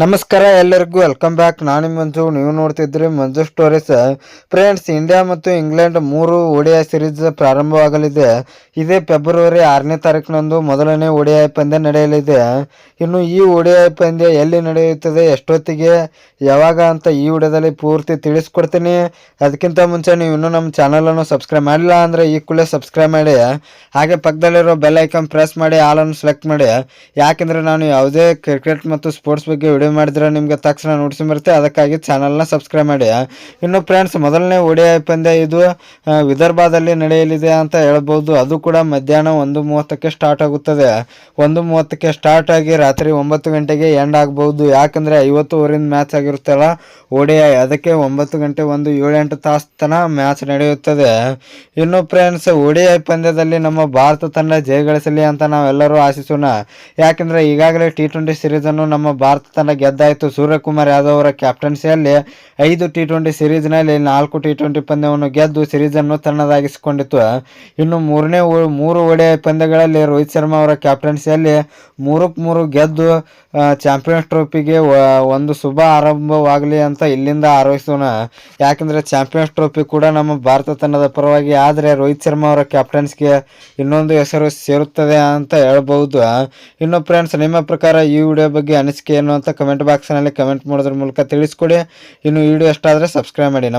ನಮಸ್ಕಾರ ಎಲ್ಲರಿಗೂ welcome back. ನಾನು ಮಂಜು, ನೀವು ನೋಡ್ತಿದ್ರಿ ಮಂಜು ಸ್ಟೋರೀಸ್. ಫ್ರೆಂಡ್ಸ್, ಇಂಡಿಯಾ ಮತ್ತು ಇಂಗ್ಲೆಂಡ್ 3 ODI ಸೀರೀಸ್ ಪ್ರಾರಂಭವಾಗಲಿದೆ. ಇದೇ ಫೆಬ್ರವರಿ 6ನೇ ತಾರೀಕಿನಂದು ಮೊದಲನೇ ODI ಪಂದ್ಯ ನಡೆಯಲಿದೆ. ಇನ್ನು ಈ ODI ಪಂದ್ಯ ಎಲ್ಲಿ ನಡೆಯುತ್ತದೆ, ಎಷ್ಟೊತ್ತಿಗೆ, ಯಾವಾಗ ಅಂತ ಈ ವಿಡಿಯೋದಲ್ಲಿ ಪೂರ್ತಿ ತಿಳಿಸ್ಕೊಡ್ತೀನಿ. ಅದಕ್ಕಿಂತ ಮುಂಚೆ ನೀವು ಇನ್ನೂ ನಮ್ಮ ಚಾನಲನ್ನು ಸಬ್ಸ್ಕ್ರೈಬ್ ಮಾಡಿಲ್ಲ ಅಂದರೆ ಈ ಕೂಡಲೇ ಸಬ್ಸ್ಕ್ರೈಬ್ ಮಾಡಿ, ಹಾಗೆ ಪಕ್ಕದಲ್ಲಿರೋ ಬೆಲ್ ಐಕಾನ್ ಪ್ರೆಸ್ ಮಾಡಿ ಆಲನ್ನು ಸೆಲೆಕ್ಟ್ ಮಾಡಿ. ಯಾಕೆಂದರೆ ನಾನು ಯಾವುದೇ ಕ್ರಿಕೆಟ್ ಮತ್ತು ಸ್ಪೋರ್ಟ್ಸ್ ಬಗ್ಗೆ ವಿಡಿಯೋ ಮಾಡಿದ್ರೆ ನಿಮಗೆ ತಕ್ಷಣ ನೋಟಿಸ್ ಬರುತ್ತೆ. ಅದಕ್ಕಾಗಿ ಚಾನಲ್ನ ಸಬ್ಸ್ಕ್ರೈಬ್ ಮಾಡಿ. ಇನ್ನು ಫ್ರೆಂಡ್ಸ್, ಮೊದಲನೇ ODI ಪಂದ್ಯ ಇದು ವಿದರ್ಭದಲ್ಲಿ ನಡೆಯಲಿದೆ ಅಂತ ಹೇಳ್ಬೋದು. ಅದು ಕೂಡ ಮಧ್ಯಾಹ್ನ 1:30ಕ್ಕೆ ಸ್ಟಾರ್ಟ್ ಆಗುತ್ತದೆ. 1:30ಕ್ಕೆ ಸ್ಟಾರ್ಟ್ ಆಗಿ ರಾತ್ರಿ 9 ಗಂಟೆಗೆ ಎಂಡ್ ಆಗ್ಬಹುದು. ಯಾಕಂದರೆ 50 ಓವರಿನ ಮ್ಯಾಚ್ ಆಗಿರುತ್ತಲ್ಲ ODI, ಅದಕ್ಕೆ 9 ಗಂಟೆ 7-8 ತಾಸು ತನಕ ಮ್ಯಾಚ್ ನಡೆಯುತ್ತದೆ. ಇನ್ನು ಫ್ರೆಂಡ್ಸ್, ODI ಪಂದ್ಯದಲ್ಲಿ ನಮ್ಮ ಭಾರತ ತಂಡ ಜಯಗಳಿಸಲಿ ಅಂತ ನಾವೆಲ್ಲರೂ ಆಶಿಸೋಣ. ಯಾಕಂದರೆ ಈಗಾಗಲೇ T20 ಸೀರೀಸನ್ನು ನಮ್ಮ ಭಾರತ ತಂಡ ಗೆದ್ದಾಯಿತು. ಸೂರ್ಯಕುಮಾರ್ ಯಾದವ್ ಅವರ ಕ್ಯಾಪ್ಟನ್ಸಿಯಲ್ಲಿ 5 T20 ಸೀರೀಸ್ನಲ್ಲಿ 4 T20 ಪಂದ್ಯವನ್ನು ಗೆದ್ದು ಸೀರೀಸನ್ನು ತನ್ನದಾಗಿಸಿಕೊಂಡಿತು. ಇನ್ನು 3 ODI ಪಂದ್ಯಗಳಲ್ಲಿ ರೋಹಿತ್ ಶರ್ಮಾ ಅವರ ಕ್ಯಾಪ್ಟನ್ಸಿಯಲ್ಲಿ 3-3 ಗೆದ್ದು ಚಾಂಪಿಯನ್ಸ್ ಟ್ರೋಫಿಗೆ ಒಂದು ಶುಭ ಆರಂಭವಾಗಲಿ ಅಂತ ಇಲ್ಲಿಂದ ಹಾರೈಸೋಣ. ಯಾಕಂದರೆ ಚಾಂಪಿಯನ್ಸ್ ಟ್ರೋಫಿ ಕೂಡ ನಮ್ಮ ಭಾರತ ತಂಡದ ಪರವಾಗಿ, ಆದರೆ ರೋಹಿತ್ ಶರ್ಮಾ ಅವರ ಕ್ಯಾಪ್ಟನ್ಸ್ಗೆ ಇನ್ನೊಂದು ಹೆಸರು ಸೇರುತ್ತದೆ ಅಂತ ಹೇಳ್ಬಹುದು. ಇನ್ನು ಫ್ರೆಂಡ್ಸ್, ನಿಮ್ಮ ಪ್ರಕಾರ ಈ ವಿಡಿಯೋ ಬಗ್ಗೆ ಅನಿಸಿಕೆ ಏನು ಅಂತ ಕಮೆಂಟ್ ಬಾಕ್ಸ್ನಲ್ಲಿ ಕಮೆಂಟ್ ಮಾಡೋದ್ರ ಮೂಲಕ ತಿಳಿಸ್ಕೊಡಿ. ಇನ್ನು ವಿಡಿಯೋ ಇಷ್ಟ ಆದರೆ ಸಬ್ಸ್ಕ್ರೈಬ್ ಮಾಡಿ.